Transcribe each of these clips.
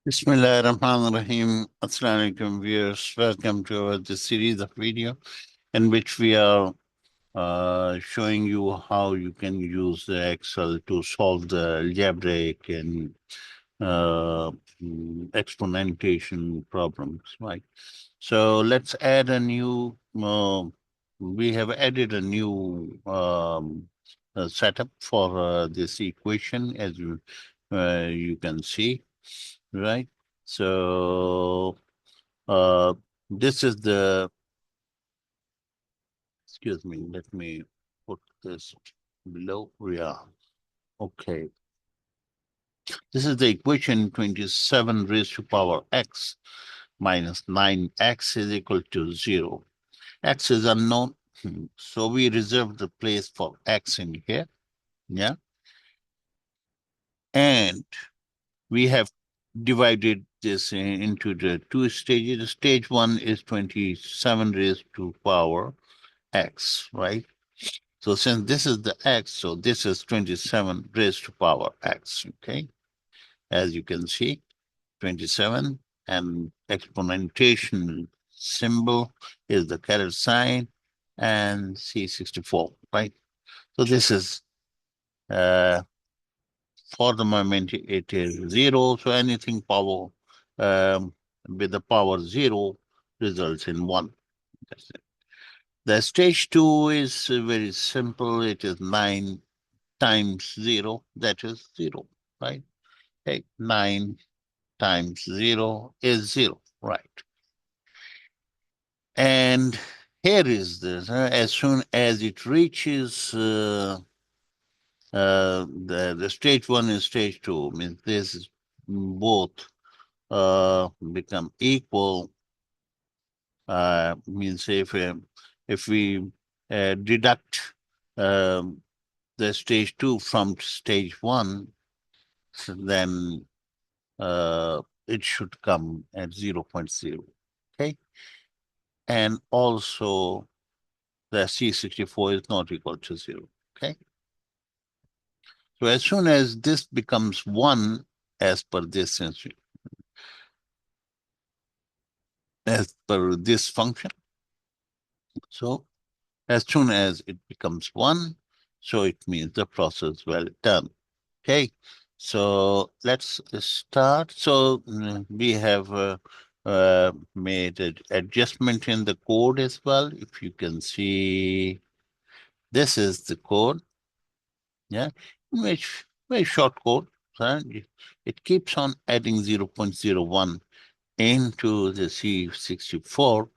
Bismillahirrahmanirrahim. Assalamu alaikum viewers. Welcome to this series of video in which we are showing you how you can use the Excel to solve the algebraic and uh, exponentation problems, right? So let's add a new, we have added a new setup for this equation as you can see, right? So uh, this is the, excuse me, let me put this below. Yeah, okay. This is the equation 27 raised to power x minus 9x is equal to 0. X is unknown, so we reserve the place for x in here, yeah? And we have divided this into the two stages. Stage one is 27 raised to power x, right? So since this is the x, so this is 27 raised to power x, okay? As you can see, 27 and exponentation symbol is the caret sign and C64, right? So this is, for the moment, it is 0. So anything power with the power 0 results in 1. That's it. The stage 2 is very simple. It is 9 times 0, that is 0, right? Okay, 9 times 0 is 0, right? And here is this, as soon as it reaches the stage 1 and stage 2, means this is both become equal, means if we deduct um, the stage 2 from stage 1, so then it should come at 0.0, okay? And also the C64 is not equal to 0, okay? So as soon as this becomes 1, as per this function, so as soon as it becomes 1, so it means the process well done. Okay, so let's start. So we have made an adjustment in the code as well. If you can see, this is the code, yeah, which very short code. It keeps on adding 0.01 into the C64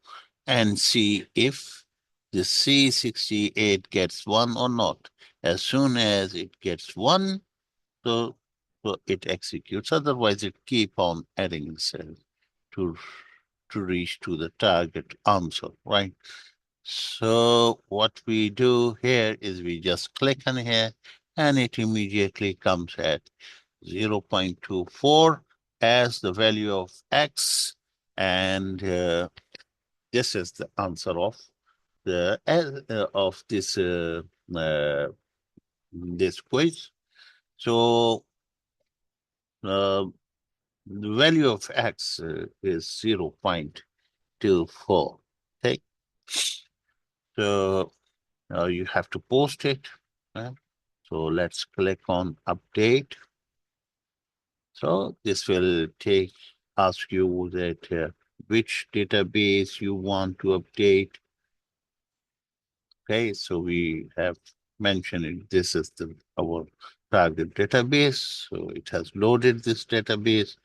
and see if the C68 gets 1 or not. As soon as it gets 1, so it executes. Otherwise, it keep on adding cells to reach to the target answer, right? So what we do here is we just click on here and it immediately comes at 0.24 as the value of x, and this is the answer of the uh, this quiz. So uh, the value of x is 0.24. Okay, so you have to post it. Right? So let's click on update. So this will ask you that which database you want to update. Okay, so we have mentioned it. This is our target database. So it has loaded this database,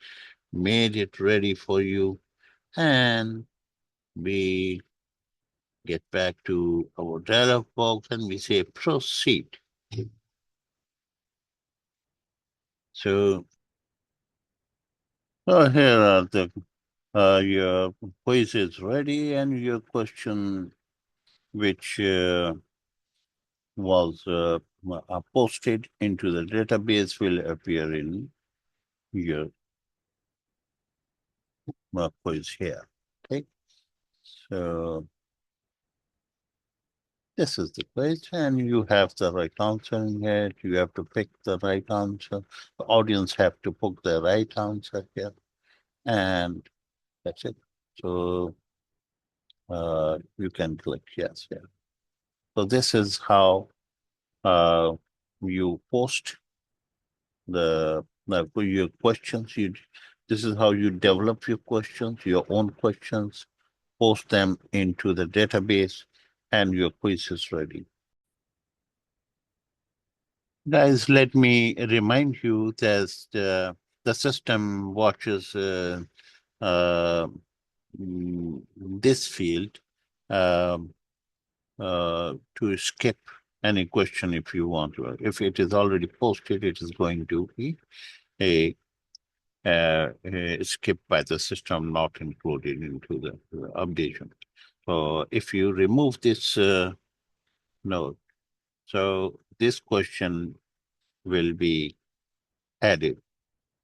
made it ready for you, and we get back to our dialog box and we say proceed. So here are your quiz is ready and your question which was posted into the database will appear in your quiz here. Okay, so this is the quiz and you have the right answer in here. You have to pick the right answer. The audience have to pick the right answer here. and that's it. So you can click yes here. So this is how you post your questions. This is how you develop your questions, your own questions, post them into the database, and your quiz is ready. Guys, let me remind you that the system watches uh, this field um, to skip any question if you want to. If it is already posted, it is going to be a skipped by the system, not included into the updation. So if you remove this node, so this question will be added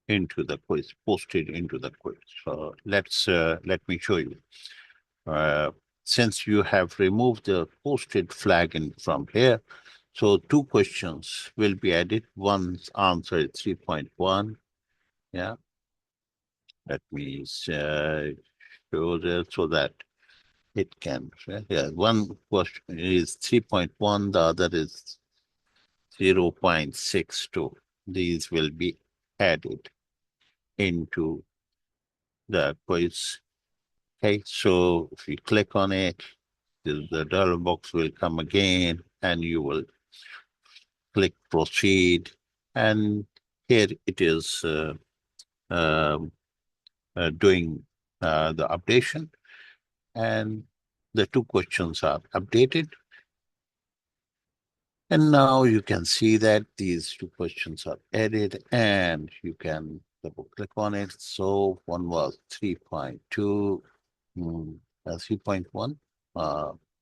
into the quiz, posted into the quiz. So let me show you. Uh, since you have removed the posted flag from here, so two questions will be added. One's answer is 3.1. Yeah. Let me show that so that it can. Yeah. One question is 3.1, the other is 0.62. These will be added into the quiz. Okay, so if you click on it, the dialog box will come again and you will click proceed. And here it is um, doing the updation, and the two questions are updated. And now you can see that these two questions are added and you can double click on it. So one was 3.2, 3.1.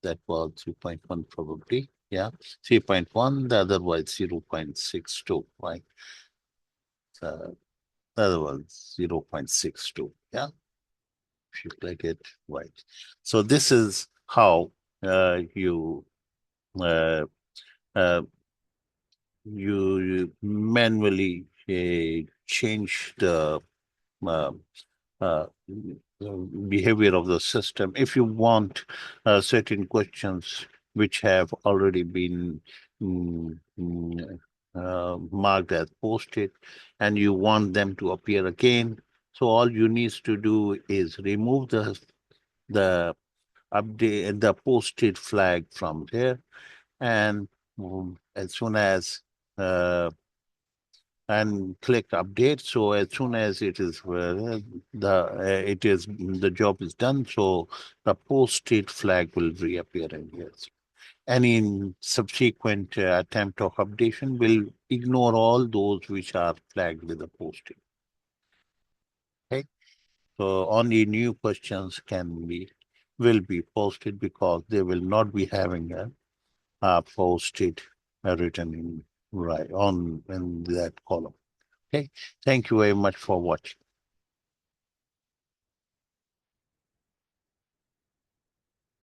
That was 3.1 probably. Yeah, 3.1. The other was 0.62, right? The other was 0.62. Yeah, if you click it, right. So this is how you uh, uh, you manually change the uh, uh, behavior of the system. If you want certain questions which have already been marked as posted and you want them to appear again, so all you need to do is remove the update, the posted flag from there, and as soon as and click update. So as soon as it is the job is done, so the posted flag will reappear in here. Any subsequent attempt of updation will ignore all those which are flagged with the posted. Okay, so only new questions will be posted because they will not be having a posted written in right on in that column. Okay, thank you very much for watching.